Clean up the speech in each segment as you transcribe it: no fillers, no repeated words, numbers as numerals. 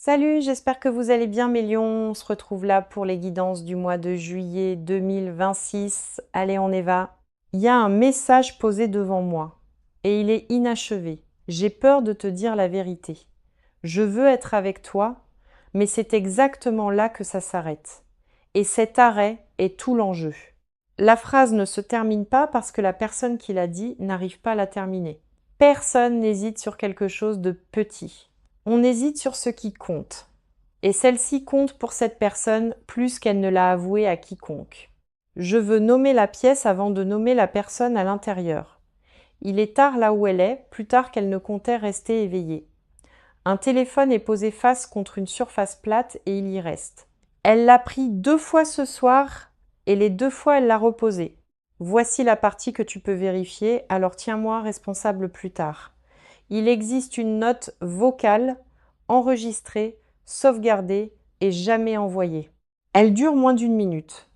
Salut, j'espère que vous allez bien mes lions. On se retrouve là pour les guidances du mois de juillet 2026. Allez, on y va. Il y a un message posé devant moi et il est inachevé. J'ai peur de te dire la vérité. Je veux être avec toi, mais c'est exactement là que ça s'arrête. Et cet arrêt est tout l'enjeu. La phrase ne se termine pas parce que la personne qui l'a dit n'arrive pas à la terminer. Personne n'hésite sur quelque chose de petit. On hésite sur ce qui compte. Et celle-ci compte pour cette personne plus qu'elle ne l'a avoué à quiconque. Je veux nommer la pièce avant de nommer la personne à l'intérieur. Il est tard là où elle est, plus tard qu'elle ne comptait rester éveillée. Un téléphone est posé face contre une surface plate et il y reste. Elle l'a pris 2 fois ce soir et les 2 fois elle l'a reposé. Voici la partie que tu peux vérifier, alors tiens-moi responsable plus tard. Il existe une note vocale, enregistrée, sauvegardée et jamais envoyée. Elle dure moins d'1 minute.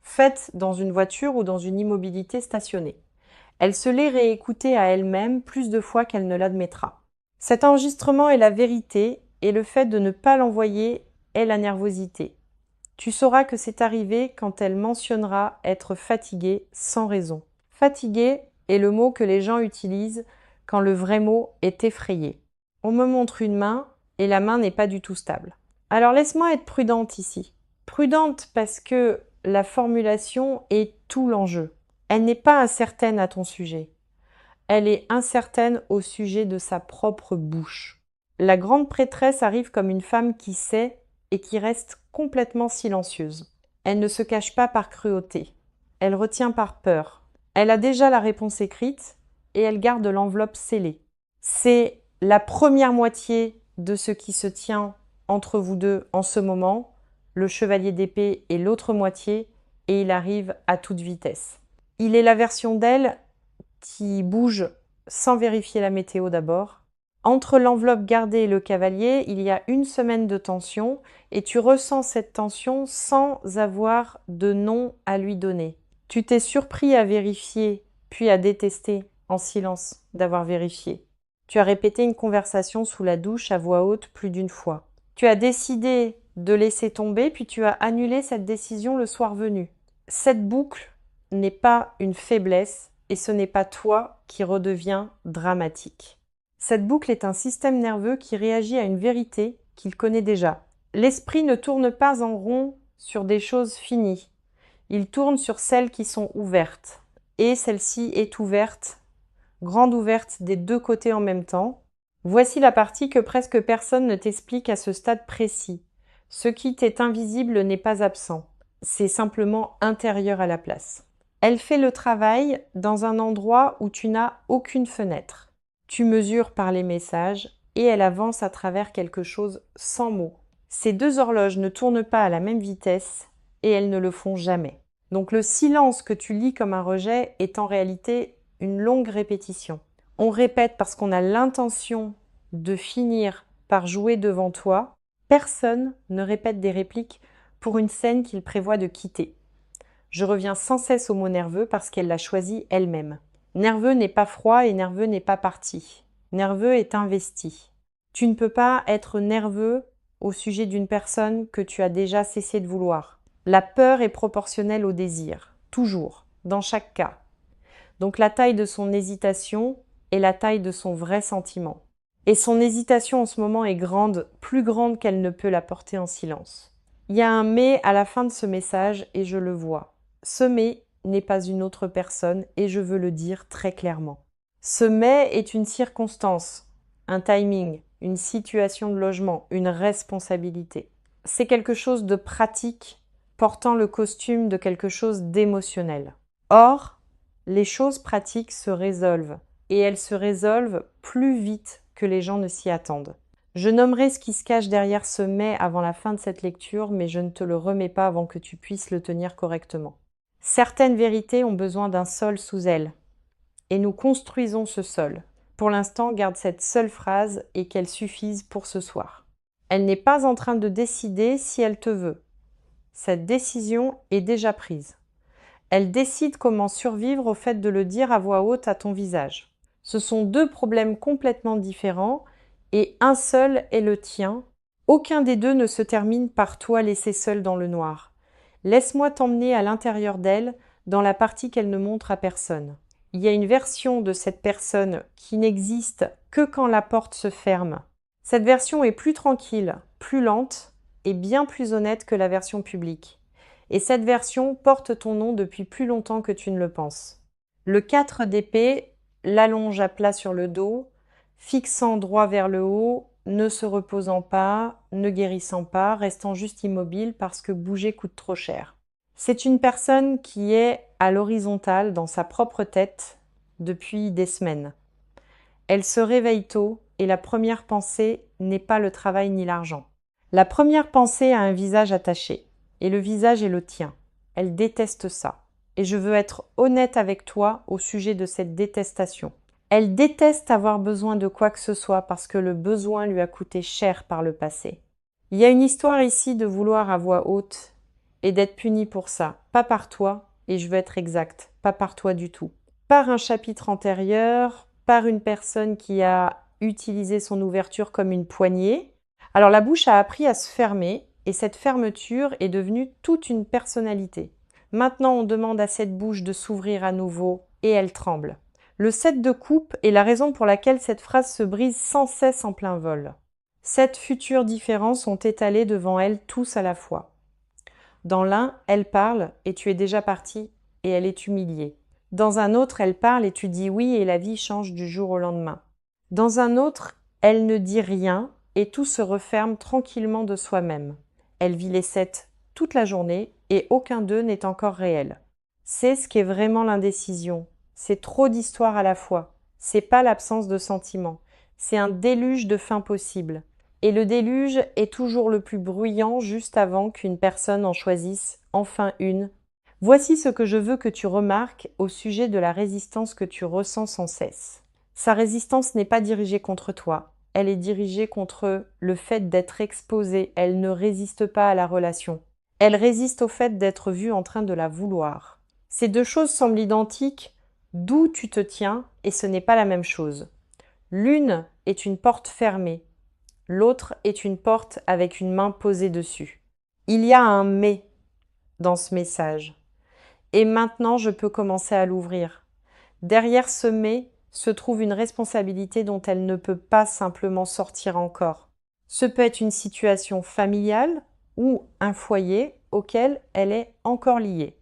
Faite dans une voiture ou dans une immobilité stationnée. Elle se l'est réécoutée à elle-même plus de fois qu'elle ne l'admettra. Cet enregistrement est la vérité et le fait de ne pas l'envoyer est la nervosité. Tu sauras que c'est arrivé quand elle mentionnera être fatiguée sans raison. Fatiguée est le mot que les gens utilisent quand le vrai mot est effrayé. On me montre une main et la main n'est pas du tout stable. Alors laisse-moi être prudente ici. Prudente parce que la formulation est tout l'enjeu. Elle n'est pas incertaine à ton sujet. Elle est incertaine au sujet de sa propre bouche. La grande prêtresse arrive comme une femme qui sait et qui reste complètement silencieuse. Elle ne se cache pas par cruauté. Elle retient par peur. Elle a déjà la réponse écrite et elle garde l'enveloppe scellée. C'est la première moitié de ce qui se tient entre vous deux en ce moment, le chevalier d'épée et l'autre moitié, et il arrive à toute vitesse. Il est la version d'elle qui bouge sans vérifier la météo d'abord. Entre l'enveloppe gardée et le cavalier, il y a 1 semaine de tension et tu ressens cette tension sans avoir de nom à lui donner. Tu t'es surpris à vérifier, puis à détester, en silence, d'avoir vérifié. Tu as répété une conversation sous la douche à voix haute plus d'une fois. Tu as décidé de laisser tomber, puis tu as annulé cette décision le soir venu. Cette boucle n'est pas une faiblesse et ce n'est pas toi qui redeviens dramatique. Cette boucle est un système nerveux qui réagit à une vérité qu'il connaît déjà. L'esprit ne tourne pas en rond sur des choses finies. Il tourne sur celles qui sont ouvertes. Et celle-ci est ouverte, grande ouverte des 2 côtés en même temps. Voici la partie que presque personne ne t'explique à ce stade précis. Ce qui t'est invisible n'est pas absent. C'est simplement intérieur à la place. Elle fait le travail dans un endroit où tu n'as aucune fenêtre. Tu mesures par les messages et elle avance à travers quelque chose sans mots. Ces 2 horloges ne tournent pas à la même vitesse et elles ne le font jamais. Donc le silence que tu lis comme un rejet est en réalité une longue répétition. On répète parce qu'on a l'intention de finir par jouer devant toi. Personne ne répète des répliques pour une scène qu'il prévoit de quitter. Je reviens sans cesse au mot nerveux parce qu'elle l'a choisi elle-même. Nerveux n'est pas froid et nerveux n'est pas parti. Nerveux est investi. Tu ne peux pas être nerveux au sujet d'une personne que tu as déjà cessé de vouloir. La peur est proportionnelle au désir, toujours, dans chaque cas. Donc la taille de son hésitation est la taille de son vrai sentiment. Et son hésitation en ce moment est grande, plus grande qu'elle ne peut la porter en silence. Il y a un « mais » à la fin de ce message et je le vois. Ce « mais » n'est pas une autre personne et je veux le dire très clairement. Ce « mais » est une circonstance, un timing, une situation de logement, une responsabilité. C'est quelque chose de pratique portant le costume de quelque chose d'émotionnel. Or, les choses pratiques se résolvent et elles se résolvent plus vite que les gens ne s'y attendent. Je nommerai ce qui se cache derrière ce « mais » avant la fin de cette lecture, mais je ne te le remets pas avant que tu puisses le tenir correctement. Certaines vérités ont besoin d'un sol sous elles, et nous construisons ce sol. Pour l'instant, garde cette seule phrase et qu'elle suffise pour ce soir. Elle n'est pas en train de décider si elle te veut. Cette décision est déjà prise. Elle décide comment survivre au fait de le dire à voix haute à ton visage. Ce sont 2 problèmes complètement différents et un seul est le tien Aucun des deux ne se termine par toi laissé seul dans le noir. Laisse-moi t'emmener à l'intérieur d'elle, dans la partie qu'elle ne montre à personne. Il y a une version de cette personne qui n'existe que quand la porte se ferme. Cette version est plus tranquille, plus lente et bien plus honnête que la version publique. Et cette version porte ton nom depuis plus longtemps que tu ne le penses. Le 4 d'épée l'allonge à plat sur le dos, fixant droit vers le haut, ne se reposant pas, ne guérissant pas, restant juste immobile parce que bouger coûte trop cher. C'est une personne qui est à l'horizontale dans sa propre tête depuis des semaines. Elle se réveille tôt et la première pensée n'est pas le travail ni l'argent. La première pensée a un visage attaché et le visage est le tien. Elle déteste ça. Et je veux être honnête avec toi au sujet de cette détestation. Elle déteste avoir besoin de quoi que ce soit parce que le besoin lui a coûté cher par le passé. Il y a une histoire ici de vouloir à voix haute et d'être puni pour ça. Pas par toi, et je veux être exact, pas par toi du tout. Par un chapitre antérieur, par une personne qui a utilisé son ouverture comme une poignée. Alors la bouche a appris à se fermer et cette fermeture est devenue toute une personnalité. Maintenant, on demande à cette bouche de s'ouvrir à nouveau et elle tremble. Le 7 de coupe est la raison pour laquelle cette phrase se brise sans cesse en plein vol. 7 futures différences sont étalées devant elle tous à la fois. Dans l'un, elle parle et tu es déjà parti et elle est humiliée. Dans un autre, elle parle et tu dis oui et la vie change du jour au lendemain. Dans un autre, elle ne dit rien et tout se referme tranquillement de soi-même. Elle vit les 7 toute la journée et aucun d'eux n'est encore réel. C'est ce qu'est vraiment l'indécision. C'est trop d'histoires à la fois. C'est pas l'absence de sentiments. C'est un déluge de fins possibles. Et le déluge est toujours le plus bruyant juste avant qu'une personne en choisisse enfin une. Voici ce que je veux que tu remarques au sujet de la résistance que tu ressens sans cesse. Sa résistance n'est pas dirigée contre toi. Elle est dirigée contre le fait d'être exposée. Elle ne résiste pas à la relation. Elle résiste au fait d'être vue en train de la vouloir. Ces deux choses semblent identiques, d'où tu te tiens, et ce n'est pas la même chose. L'une est une porte fermée, l'autre est une porte avec une main posée dessus. Il y a un mais dans ce message. Et maintenant, je peux commencer à l'ouvrir. Derrière ce mais se trouve une responsabilité dont elle ne peut pas simplement sortir encore. Ce peut être une situation familiale ou un foyer auquel elle est encore liée.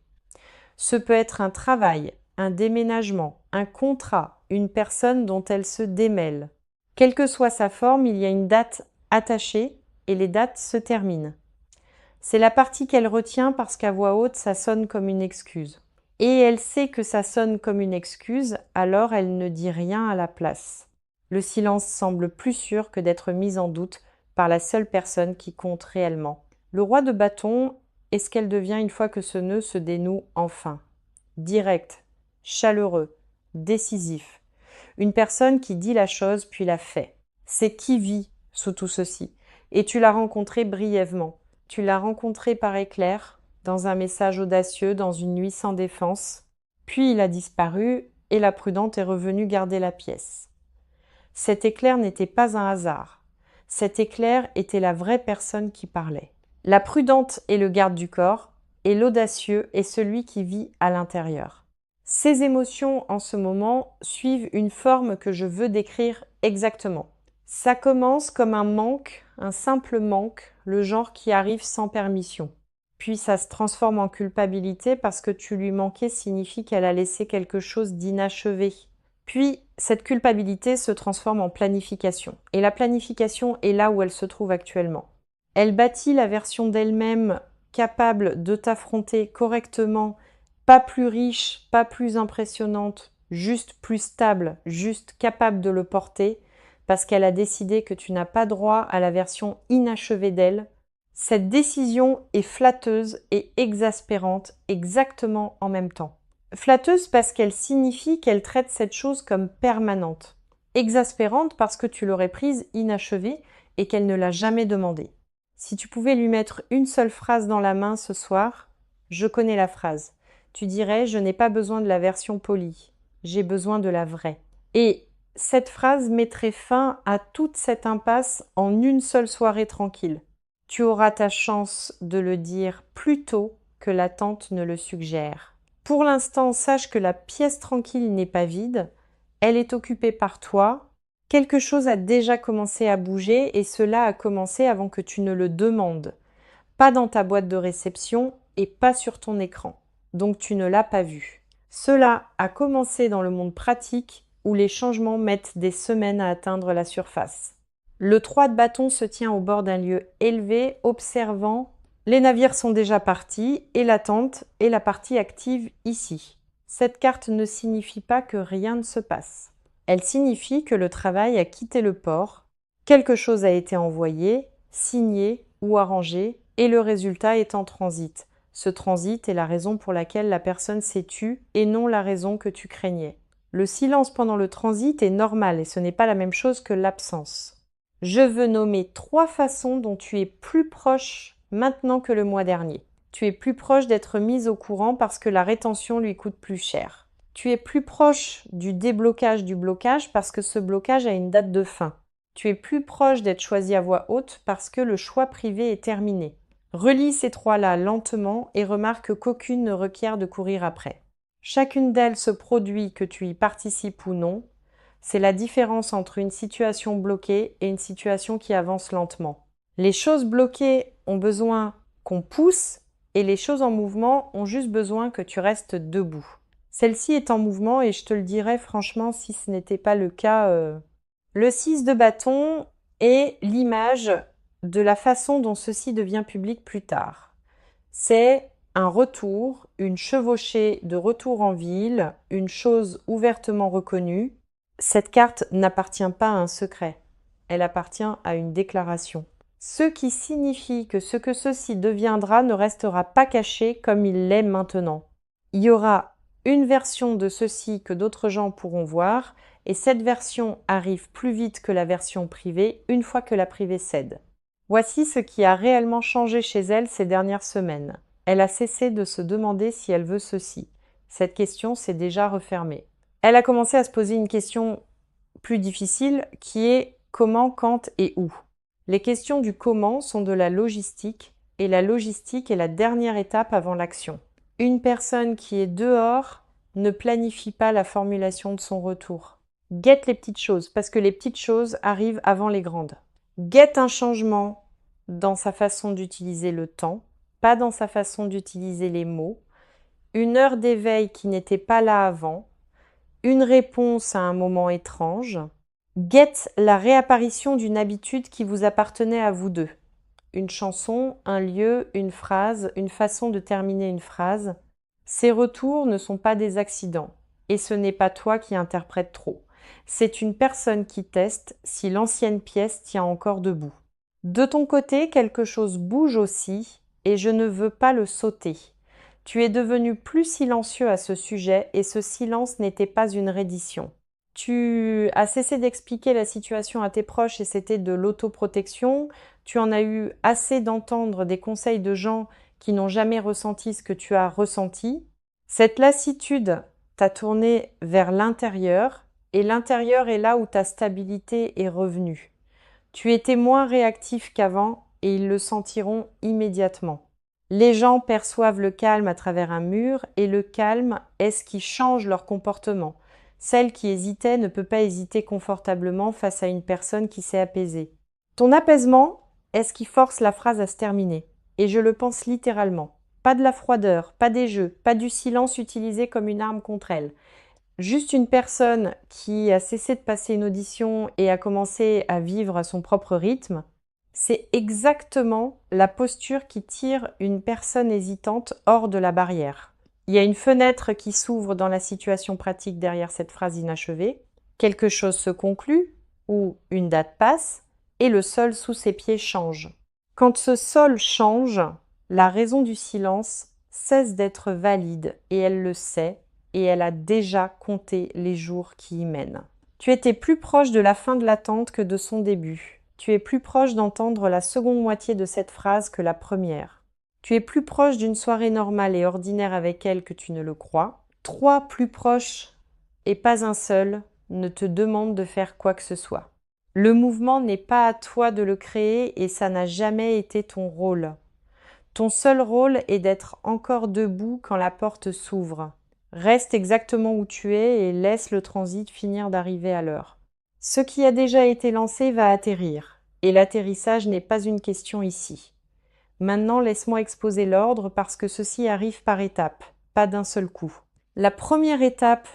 Ce peut être un travail, un déménagement, un contrat, une personne dont elle se démêle. Quelle que soit sa forme, il y a une date attachée et les dates se terminent. C'est la partie qu'elle retient parce qu'à voix haute, ça sonne comme une excuse. Et elle sait que ça sonne comme une excuse, alors elle ne dit rien à la place. Le silence semble plus sûr que d'être mis en doute par la seule personne qui compte réellement. Le roi de bâton est ce qu'elle devient une fois que ce nœud se dénoue enfin. Direct, chaleureux, décisif. Une personne qui dit la chose puis la fait. C'est qui vit sous tout ceci. Et tu l'as rencontré brièvement. Tu l'as rencontré par éclair, dans un message audacieux, dans une nuit sans défense. Puis il a disparu et la prudente est revenue garder la pièce. Cet éclair n'était pas un hasard. Cet éclair était la vraie personne qui parlait. La prudente est le garde du corps et l'audacieux est celui qui vit à l'intérieur. Ces émotions en ce moment suivent une forme que je veux décrire exactement. Ça commence comme un manque, un simple manque, le genre qui arrive sans permission. Puis ça se transforme en culpabilité parce que tu lui manquais signifie qu'elle a laissé quelque chose d'inachevé. Puis cette culpabilité se transforme en planification. Et la planification est là où elle se trouve actuellement. Elle bâtit la version d'elle-même capable de t'affronter correctement, pas plus riche, pas plus impressionnante, juste plus stable, juste capable de le porter, parce qu'elle a décidé que tu n'as pas droit à la version inachevée d'elle. Cette décision est flatteuse et exaspérante exactement en même temps. Flatteuse parce qu'elle signifie qu'elle traite cette chose comme permanente. Exaspérante parce que tu l'aurais prise inachevée et qu'elle ne l'a jamais demandée. Si tu pouvais lui mettre une seule phrase dans la main ce soir, je connais la phrase. Tu dirais « Je n'ai pas besoin de la version polie, j'ai besoin de la vraie ». Et Cette phrase mettrait fin à toute cette impasse en une seule soirée tranquille. Tu auras ta chance de le dire plus tôt que l'attente ne le suggère. Pour l'instant, sache que la pièce tranquille n'est pas vide, elle est occupée par toi. Quelque chose a déjà commencé à bouger et cela a commencé avant que tu ne le demandes. Pas dans ta boîte de réception et pas sur ton écran. Donc tu ne l'as pas vu. Cela a commencé dans le monde pratique où les changements mettent des semaines à atteindre la surface. Le 3 de bâton se tient au bord d'un lieu élevé, observant. Les navires sont déjà partis et l'attente est la partie active ici. Cette carte ne signifie pas que rien ne se passe. Elle signifie que le travail a quitté le port, quelque chose a été envoyé, signé ou arrangé et le résultat est en transit. Ce transit est la raison pour laquelle la personne s'est tue et non la raison que tu craignais. Le silence pendant le transit est normal et ce n'est pas la même chose que l'absence. Je veux nommer 3 façons dont tu es plus proche maintenant que le mois dernier. Tu es plus proche d'être mise au courant parce que la rétention lui coûte plus cher. Tu es plus proche du déblocage du blocage parce que ce blocage a une date de fin. Tu es plus proche d'être choisi à voix haute parce que le choix privé est terminé. Relis ces 3-là lentement et remarque qu'aucune ne requiert de courir après. Chacune d'elles se produit que tu y participes ou non. C'est la différence entre une situation bloquée et une situation qui avance lentement. Les choses bloquées ont besoin qu'on pousse et les choses en mouvement ont juste besoin que tu restes debout. Celle-ci est en mouvement et je te le dirais franchement si ce n'était pas le cas. Le 6 de bâton est l'image de la façon dont ceci devient public plus tard. C'est un retour, une chevauchée de retour en ville, une chose ouvertement reconnue. Cette carte n'appartient pas à un secret, elle appartient à une déclaration. Ce qui signifie que ce que ceci deviendra ne restera pas caché comme il l'est maintenant. Il y aura une version de ceci que d'autres gens pourront voir, et cette version arrive plus vite que la version privée une fois que la privée cède. Voici ce qui a réellement changé chez elle ces dernières semaines. Elle a cessé de se demander si elle veut ceci. Cette question s'est déjà refermée. Elle a commencé à se poser une question plus difficile qui est comment, quand et où. Les questions du comment sont de la logistique et la logistique est la dernière étape avant l'action. Une personne qui est dehors ne planifie pas la formulation de son retour. Guette les petites choses parce que les petites choses arrivent avant les grandes. Guette un changement dans sa façon d'utiliser le temps, pas dans sa façon d'utiliser les mots. Une heure d'éveil qui n'était pas là avant. Une réponse à un moment étrange. Guette la réapparition d'une habitude qui vous appartenait à vous deux. Une chanson, un lieu, une phrase, une façon de terminer une phrase. Ces retours ne sont pas des accidents. Et ce n'est pas toi qui interprètes trop. C'est une personne qui teste si l'ancienne pièce tient encore debout. De ton côté, quelque chose bouge aussi et je ne veux pas le sauter. Tu es devenu plus silencieux à ce sujet et ce silence n'était pas une reddition. Tu as cessé d'expliquer la situation à tes proches et c'était de l'autoprotection. Tu en as eu assez d'entendre des conseils de gens qui n'ont jamais ressenti ce que tu as ressenti. Cette lassitude t'a tourné vers l'intérieur et l'intérieur est là où ta stabilité est revenue. Tu étais moins réactif qu'avant et ils le sentiront immédiatement. Les gens perçoivent le calme à travers un mur et le calme est ce qui change leur comportement. Celle qui hésitait ne peut pas hésiter confortablement face à une personne qui s'est apaisée. Ton apaisement est ce qui force la phrase à se terminer. Et je le pense littéralement. Pas de la froideur, pas des jeux, pas du silence utilisé comme une arme contre elle. Juste une personne qui a cessé de passer une audition et a commencé à vivre à son propre rythme, c'est exactement la posture qui tire une personne hésitante hors de la barrière. Il y a une fenêtre qui s'ouvre dans la situation pratique derrière cette phrase inachevée. Quelque chose se conclut ou une date passe et le sol sous ses pieds change. Quand ce sol change, la raison du silence cesse d'être valide et elle le sait et elle a déjà compté les jours qui y mènent. Tu étais plus proche de la fin de l'attente que de son début. Tu es plus proche d'entendre la seconde moitié de cette phrase que la première. Tu es plus proche d'une soirée normale et ordinaire avec elle que tu ne le crois. 3 plus proches et pas un seul ne te demande de faire quoi que ce soit. Le mouvement n'est pas à toi de le créer et ça n'a jamais été ton rôle. Ton seul rôle est d'être encore debout quand la porte s'ouvre. Reste exactement où tu es et laisse le transit finir d'arriver à l'heure. Ce qui a déjà été lancé va atterrir, et l'atterrissage n'est pas une question ici. Maintenant, laisse-moi exposer l'ordre parce que ceci arrive par étapes, pas d'un seul coup. La première étape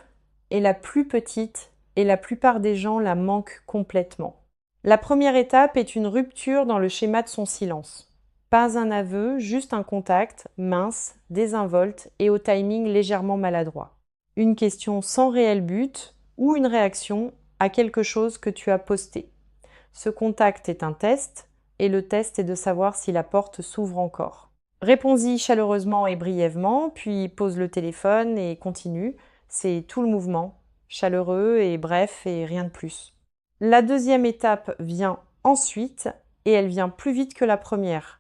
est la plus petite et la plupart des gens la manquent complètement. La première étape est une rupture dans le schéma de son silence. Pas un aveu, juste un contact, mince, désinvolte et au timing légèrement maladroit. Une question sans réel but ou une réaction à quelque chose que tu as posté. Ce contact est un test et le test est de savoir si la porte s'ouvre encore. Réponds-y chaleureusement et brièvement, puis pose le téléphone et continue. C'est tout le mouvement, chaleureux et bref et rien de plus. La deuxième étape vient ensuite et elle vient plus vite que la première.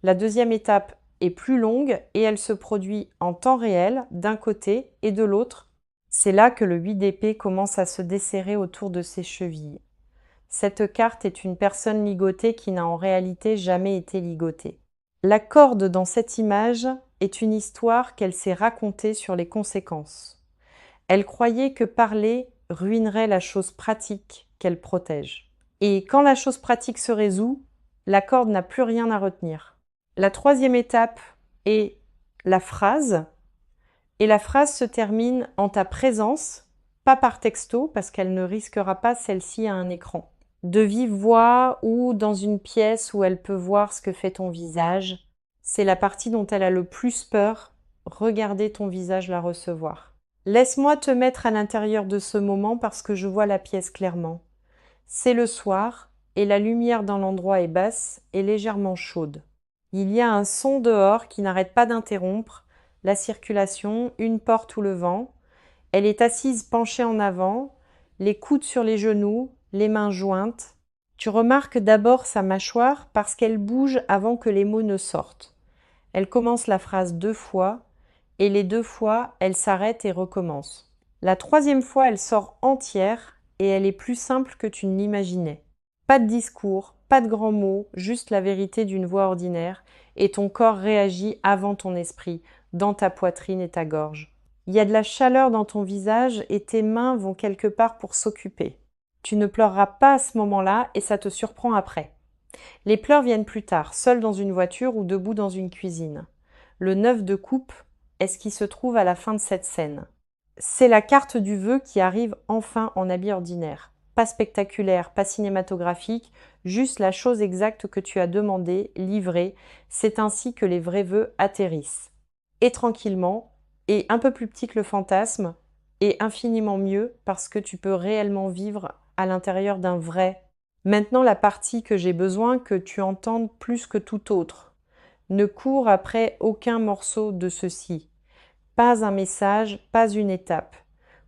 La deuxième étape est plus longue et elle se produit en temps réel d'un côté et de l'autre. C'est là que le 8 d'épée commence à se desserrer autour de ses chevilles. Cette carte est une personne ligotée qui n'a en réalité jamais été ligotée. La corde dans cette image est une histoire qu'elle s'est racontée sur les conséquences. Elle croyait que parler ruinerait la chose pratique qu'elle protège. Et quand la chose pratique se résout, la corde n'a plus rien à retenir. La troisième étape est la phrase, et la phrase se termine en ta présence, pas par texto, parce qu'elle ne risquera pas celle-ci à un écran. De vive voix ou dans une pièce où elle peut voir ce que fait ton visage. C'est la partie dont elle a le plus peur, regarder ton visage la recevoir. Laisse-moi te mettre à l'intérieur de ce moment parce que je vois la pièce clairement. C'est le soir et la lumière dans l'endroit est basse et légèrement chaude. Il y a un son dehors qui n'arrête pas d'interrompre la circulation, une porte ou le vent. Elle est assise penchée en avant, les coudes sur les genoux, les mains jointes. Tu remarques d'abord sa mâchoire parce qu'elle bouge avant que les mots ne sortent. Elle commence la phrase 2 fois et les 2 fois, elle s'arrête et recommence. La troisième fois, elle sort entière et elle est plus simple que tu ne l'imaginais. Pas de discours, pas de grands mots, juste la vérité d'une voix ordinaire et ton corps réagit avant ton esprit, dans ta poitrine et ta gorge. Il y a de la chaleur dans ton visage et tes mains vont quelque part pour s'occuper. Tu ne pleureras pas à ce moment-là et ça te surprend après. Les pleurs viennent plus tard, seul dans une voiture ou debout dans une cuisine. Le 9 de coupe est ce qui se trouve à la fin de cette scène. C'est la carte du vœu qui arrive enfin en habit ordinaire. Pas spectaculaire, pas cinématographique, juste la chose exacte que tu as demandé, livrée. C'est ainsi que les vrais vœux atterrissent. Et tranquillement, et un peu plus petit que le fantasme, et infiniment mieux parce que tu peux réellement vivre à l'intérieur d'un vrai. Maintenant, la partie que j'ai besoin que tu entendes plus que tout autre. Ne cours après aucun morceau de ceci. Pas un message, pas une étape.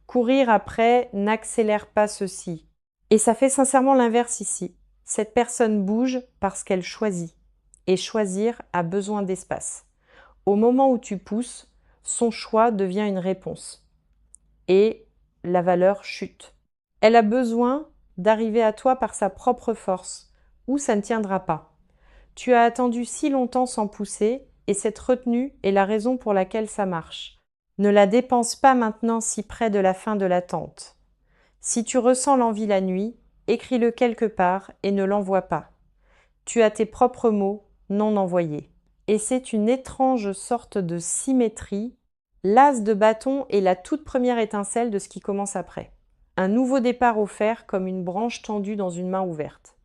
Courir après n'accélère pas ceci. Et ça fait sincèrement l'inverse ici. Cette personne bouge parce qu'elle choisit. Et choisir a besoin d'espace. Au moment où tu pousses, son choix devient une réponse. Et la valeur chute. Elle a besoin d'arriver à toi par sa propre force, ou ça ne tiendra pas. Tu as attendu si longtemps sans pousser, et cette retenue est la raison pour laquelle ça marche. Ne la dépense pas maintenant si près de la fin de l'attente. Si tu ressens l'envie la nuit, écris-le quelque part et ne l'envoie pas. Tu as tes propres mots non envoyés. Et c'est une étrange sorte de symétrie. L'as de bâton est la toute première étincelle de ce qui commence après. Un nouveau départ offert comme une branche tendue dans une main ouverte.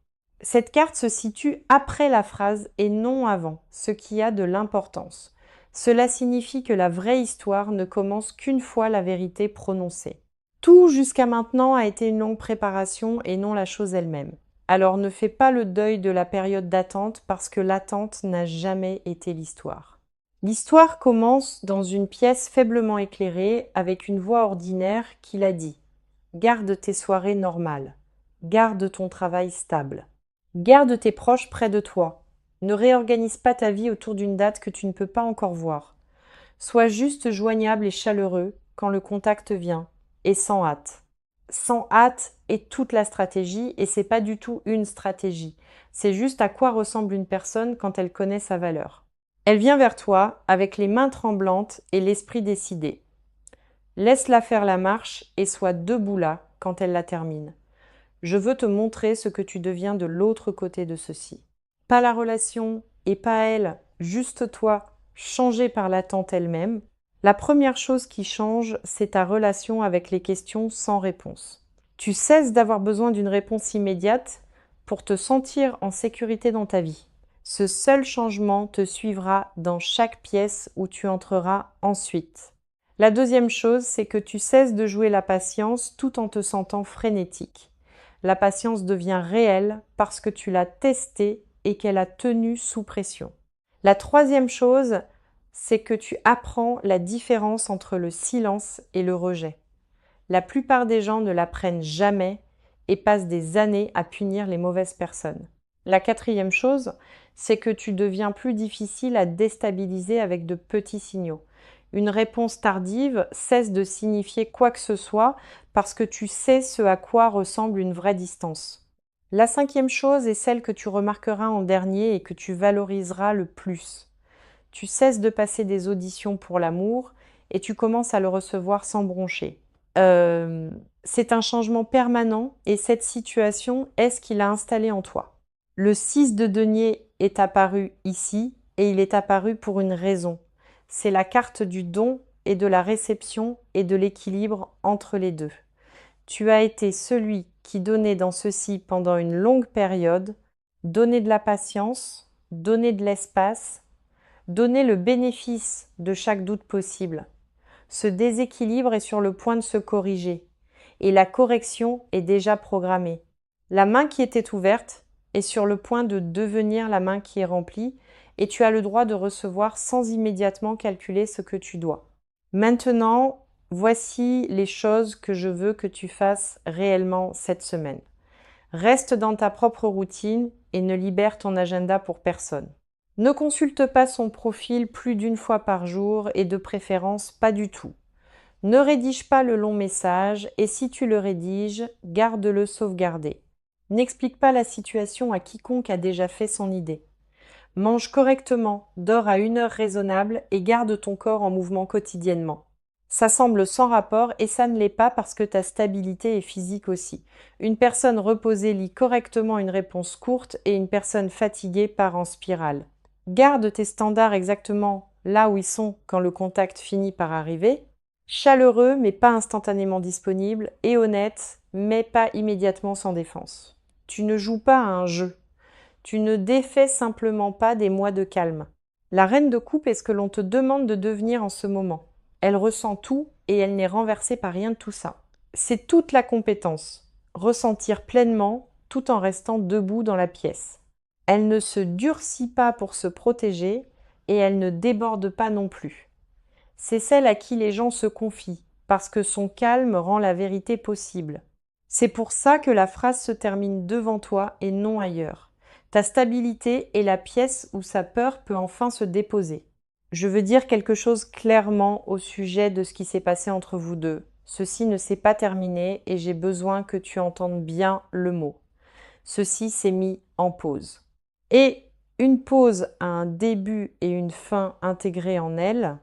Cette carte se situe après la phrase et non avant, ce qui a de l'importance. Cela signifie que la vraie histoire ne commence qu'une fois la vérité prononcée. Tout jusqu'à maintenant a été une longue préparation et non la chose elle-même. Alors ne fais pas le deuil de la période d'attente parce que l'attente n'a jamais été l'histoire. L'histoire commence dans une pièce faiblement éclairée avec une voix ordinaire qui l'a dit. Garde tes soirées normales. Garde ton travail stable. Garde tes proches près de toi. Ne réorganise pas ta vie autour d'une date que tu ne peux pas encore voir. Sois juste joignable et chaleureux quand le contact vient, et sans hâte. sans hâte et toute la stratégie, et c'est pas du tout une stratégie. C'est juste à quoi ressemble une personne quand elle connaît sa valeur. Elle vient vers toi avec les mains tremblantes et l'esprit décidé. Laisse-la faire la marche et sois debout là quand elle la termine. Je veux te montrer ce que tu deviens de l'autre côté de ceci. Pas la relation et pas elle, juste toi, changé par l'attente elle-même. La première chose qui change, c'est ta relation avec les questions sans réponse. Tu cesses d'avoir besoin d'une réponse immédiate pour te sentir en sécurité dans ta vie. Ce seul changement te suivra dans chaque pièce où tu entreras ensuite. La deuxième chose, c'est que tu cesses de jouer la patience tout en te sentant frénétique. La patience devient réelle parce que tu l'as testée et qu'elle a tenu sous pression. La troisième chose, c'est que tu apprends la différence entre le silence et le rejet. La plupart des gens ne l'apprennent jamais et passent des années à punir les mauvaises personnes. La quatrième chose, c'est que tu deviens plus difficile à déstabiliser avec de petits signaux. Une réponse tardive cesse de signifier quoi que ce soit parce que tu sais ce à quoi ressemble une vraie distance. La cinquième chose est celle que tu remarqueras en dernier et que tu valoriseras le plus. Tu cesses de passer des auditions pour l'amour et tu commences à le recevoir sans broncher. C'est un changement permanent et cette situation est ce qu'il a installé en toi. Le 6 de denier est apparu ici et il est apparu pour une raison. C'est la carte du don et de la réception et de l'équilibre entre les deux. Tu as été celui qui donnait dans ceci pendant une longue période, donnait de la patience, donnait de l'espace, donnait le bénéfice de chaque doute possible. Ce déséquilibre est sur le point de se corriger et la correction est déjà programmée. La main qui était ouverte est sur le point de devenir la main qui est remplie et tu as le droit de recevoir sans immédiatement calculer ce que tu dois. Maintenant, voici les choses que je veux que tu fasses réellement cette semaine. Reste dans ta propre routine et ne libère ton agenda pour personne. Ne consulte pas son profil plus d'une fois par jour et de préférence pas du tout. Ne rédige pas le long message et si tu le rédiges, garde-le sauvegardé. N'explique pas la situation à quiconque a déjà fait son idée. Mange correctement, dors à une heure raisonnable et garde ton corps en mouvement quotidiennement. Ça semble sans rapport et ça ne l'est pas parce que ta stabilité est physique aussi. Une personne reposée lit correctement une réponse courte et une personne fatiguée part en spirale. Garde tes standards exactement là où ils sont quand le contact finit par arriver. Chaleureux mais pas instantanément disponible et honnête mais pas immédiatement sans défense. Tu ne joues pas à un jeu. Tu ne défais simplement pas des mois de calme. La reine de coupe est ce que l'on te demande de devenir en ce moment. Elle ressent tout et elle n'est renversée par rien de tout ça. C'est toute la compétence. Ressentir pleinement tout en restant debout dans la pièce. Elle ne se durcit pas pour se protéger et elle ne déborde pas non plus. C'est celle à qui les gens se confient, parce que son calme rend la vérité possible. C'est pour ça que la phrase se termine devant toi et non ailleurs. Ta stabilité est la pièce où sa peur peut enfin se déposer. Je veux dire quelque chose clairement au sujet de ce qui s'est passé entre vous deux. Ceci ne s'est pas terminé et j'ai besoin que tu entendes bien le mot. Ceci s'est mis en pause. Et une pause a un début et une fin intégrés en elle.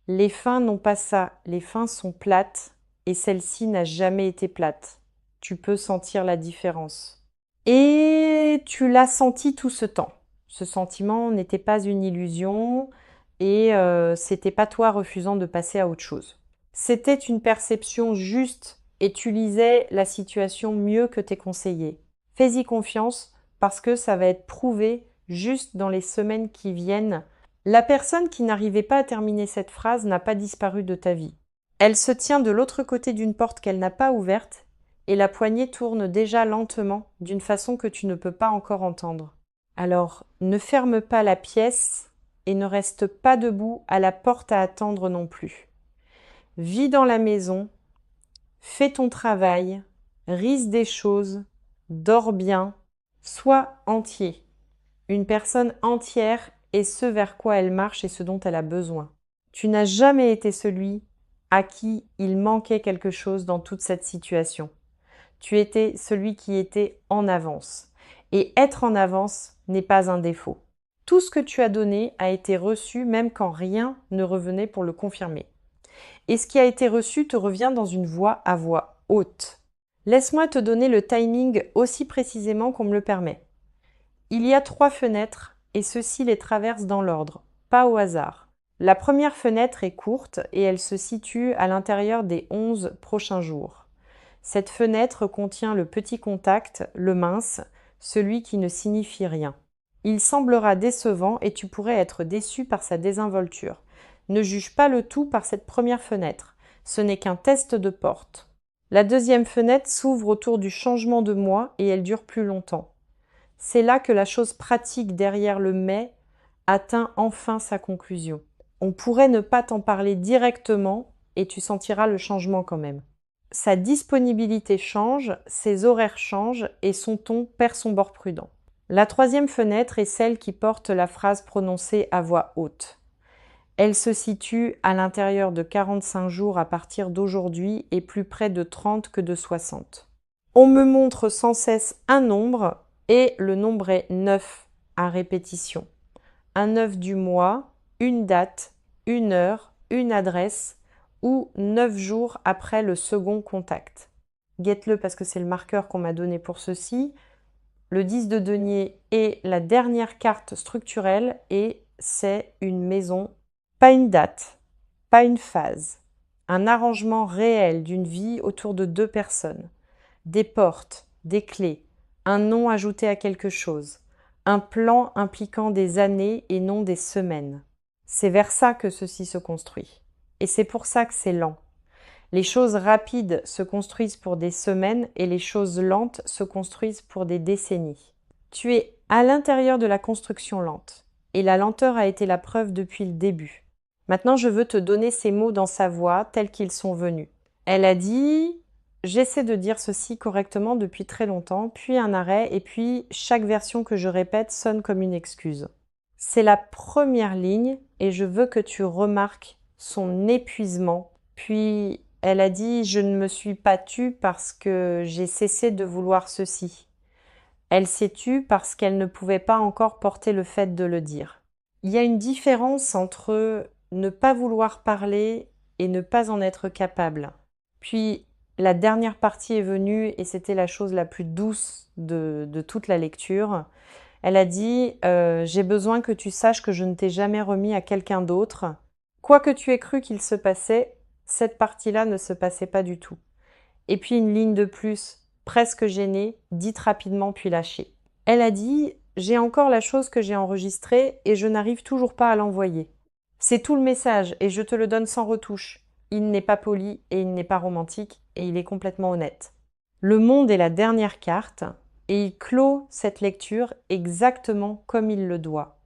Les fins n'ont pas ça, les fins sont plates et celle-ci n'a jamais été plate. Tu peux sentir la différence. Et tu l'as senti tout ce temps. Ce sentiment n'était pas une illusion et c'était pas toi refusant de passer à autre chose. C'était une perception juste et tu lisais la situation mieux que tes conseillers. Fais-y confiance parce que ça va être prouvé juste dans les semaines qui viennent. La personne qui n'arrivait pas à terminer cette phrase n'a pas disparu de ta vie. Elle se tient de l'autre côté d'une porte qu'elle n'a pas ouverte et la poignée tourne déjà lentement d'une façon que tu ne peux pas encore entendre. Alors, ne ferme pas la pièce et ne reste pas debout à la porte à attendre non plus. Vis dans la maison, fais ton travail, rise des choses, dors bien, sois entier. Une personne entière est ce vers quoi elle marche et ce dont elle a besoin. Tu n'as jamais été celui à qui il manquait quelque chose dans toute cette situation. Tu étais celui qui était en avance. Et être en avance n'est pas un défaut. Tout ce que tu as donné a été reçu même quand rien ne revenait pour le confirmer. Et ce qui a été reçu te revient dans une voix à voix haute. Laisse-moi te donner le timing aussi précisément qu'on me le permet. Il y a 3 fenêtres et ceux-ci les traversent dans l'ordre, pas au hasard. La première fenêtre est courte et elle se situe à l'intérieur des 11 prochains jours. Cette fenêtre contient le petit contact, le mince, celui qui ne signifie rien. Il semblera décevant et tu pourrais être déçu par sa désinvolture. Ne juge pas le tout par cette première fenêtre. Ce n'est qu'un test de porte. La deuxième fenêtre s'ouvre autour du changement de moi et elle dure plus longtemps. C'est là que la chose pratique derrière le mais atteint enfin sa conclusion. On pourrait ne pas t'en parler directement et tu sentiras le changement quand même. Sa disponibilité change, ses horaires changent et son ton perd son bord prudent. La troisième fenêtre est celle qui porte la phrase prononcée à voix haute. Elle se situe à l'intérieur de 45 jours à partir d'aujourd'hui et plus près de 30 que de 60. On me montre sans cesse un nombre et le nombre est 9 à répétition. Un 9 du mois, une date, une heure, une adresse ou 9 jours après le second contact. Guette-le parce que c'est le marqueur qu'on m'a donné pour ceci. Le 10 de denier est la dernière carte structurelle et c'est une maison. Pas une date, pas une phase, un arrangement réel d'une vie autour de 2 personnes, des portes, des clés, un nom ajouté à quelque chose, un plan impliquant des années et non des semaines. C'est vers ça que ceci se construit. Et c'est pour ça que c'est lent. Les choses rapides se construisent pour des semaines et les choses lentes se construisent pour des décennies. Tu es à l'intérieur de la construction lente et la lenteur a été la preuve depuis le début. Maintenant, je veux te donner ces mots dans sa voix, tels qu'ils sont venus. Elle a dit « J'essaie de dire ceci correctement depuis très longtemps, puis un arrêt, et puis chaque version que je répète sonne comme une excuse. » C'est la première ligne, et je veux que tu remarques son épuisement. Puis elle a dit « Je ne me suis pas tue parce que j'ai cessé de vouloir ceci. » Elle s'est tue parce qu'elle ne pouvait pas encore porter le fait de le dire. Il y a une différence entre ne pas vouloir parler et ne pas en être capable. Puis la dernière partie est venue et c'était la chose la plus douce de toute la lecture. Elle a dit j'ai besoin que tu saches que je ne t'ai jamais remis à quelqu'un d'autre. Quoi que tu aies cru qu'il se passait, cette partie-là ne se passait pas du tout. Et puis une ligne de plus, presque gênée, dite rapidement puis lâchée. Elle a dit j'ai encore la chose que j'ai enregistrée et je n'arrive toujours pas à l'envoyer. C'est tout le message et je te le donne sans retouche. Il n'est pas poli et il n'est pas romantique et il est complètement honnête. Le monde est la dernière carte et il clôt cette lecture exactement comme il le doit.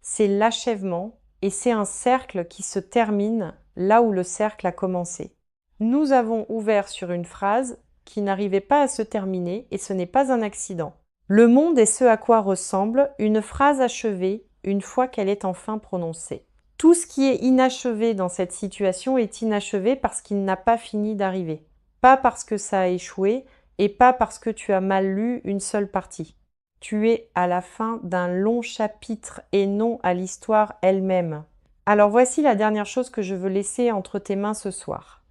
C'est l'achèvement et c'est un cercle qui se termine là où le cercle a commencé. Nous avons ouvert sur une phrase qui n'arrivait pas à se terminer et ce n'est pas un accident. Le monde est ce à quoi ressemble une phrase achevée une fois qu'elle est enfin prononcée. Tout ce qui est inachevé dans cette situation est inachevé parce qu'il n'a pas fini d'arriver. Pas parce que ça a échoué et pas parce que tu as mal lu une seule partie. Tu es à la fin d'un long chapitre et non à l'histoire elle-même. Alors voici la dernière chose que je veux laisser entre tes mains ce soir.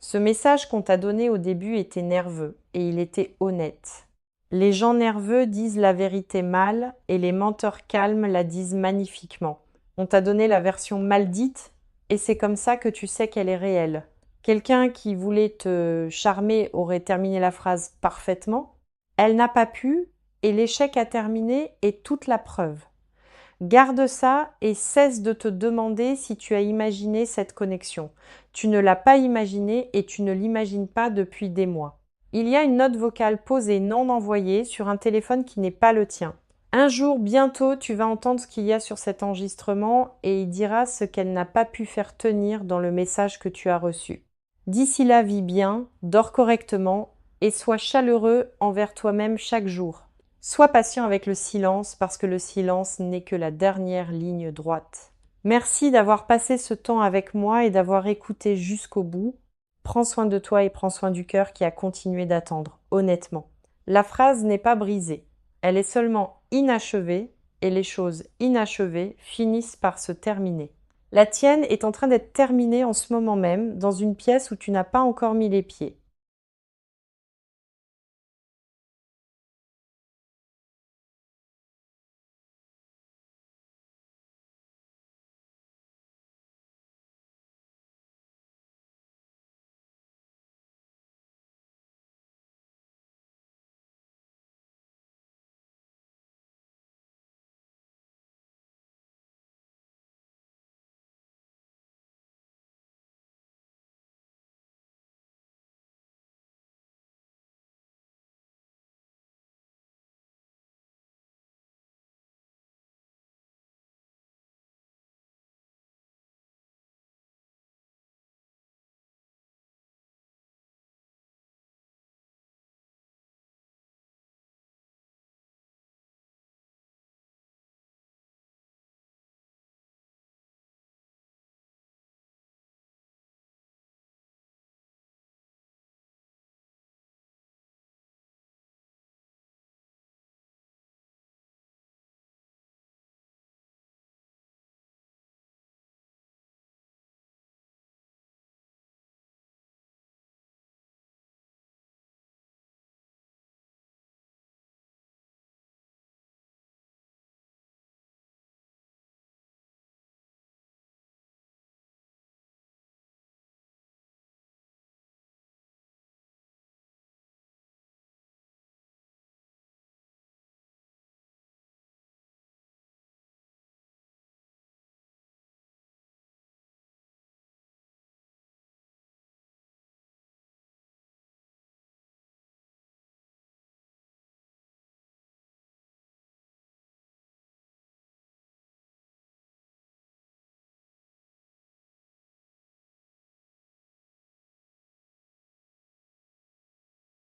Ce message qu'on t'a donné au début était nerveux et il était honnête. Les gens nerveux disent la vérité mal et les menteurs calmes la disent magnifiquement. On t'a donné la version mal dite et c'est comme ça que tu sais qu'elle est réelle. Quelqu'un qui voulait te charmer aurait terminé la phrase parfaitement. Elle n'a pas pu et l'échec a terminé est toute la preuve. Garde ça et cesse de te demander si tu as imaginé cette connexion. Tu ne l'as pas imaginée et tu ne l'imagines pas depuis des mois. Il y a une note vocale posée non envoyée sur un téléphone qui n'est pas le tien. Un jour, bientôt, tu vas entendre ce qu'il y a sur cet enregistrement et il dira ce qu'elle n'a pas pu faire tenir dans le message que tu as reçu. D'ici là, vis bien, dors correctement et sois chaleureux envers toi-même chaque jour. Sois patient avec le silence parce que le silence n'est que la dernière ligne droite. Merci d'avoir passé ce temps avec moi et d'avoir écouté jusqu'au bout. Prends soin de toi et prends soin du cœur qui a continué d'attendre, honnêtement. La phrase n'est pas brisée, elle est seulement inachevée et les choses inachevées finissent par se terminer. La tienne est en train d'être terminée en ce moment même dans une pièce où tu n'as pas encore mis les pieds.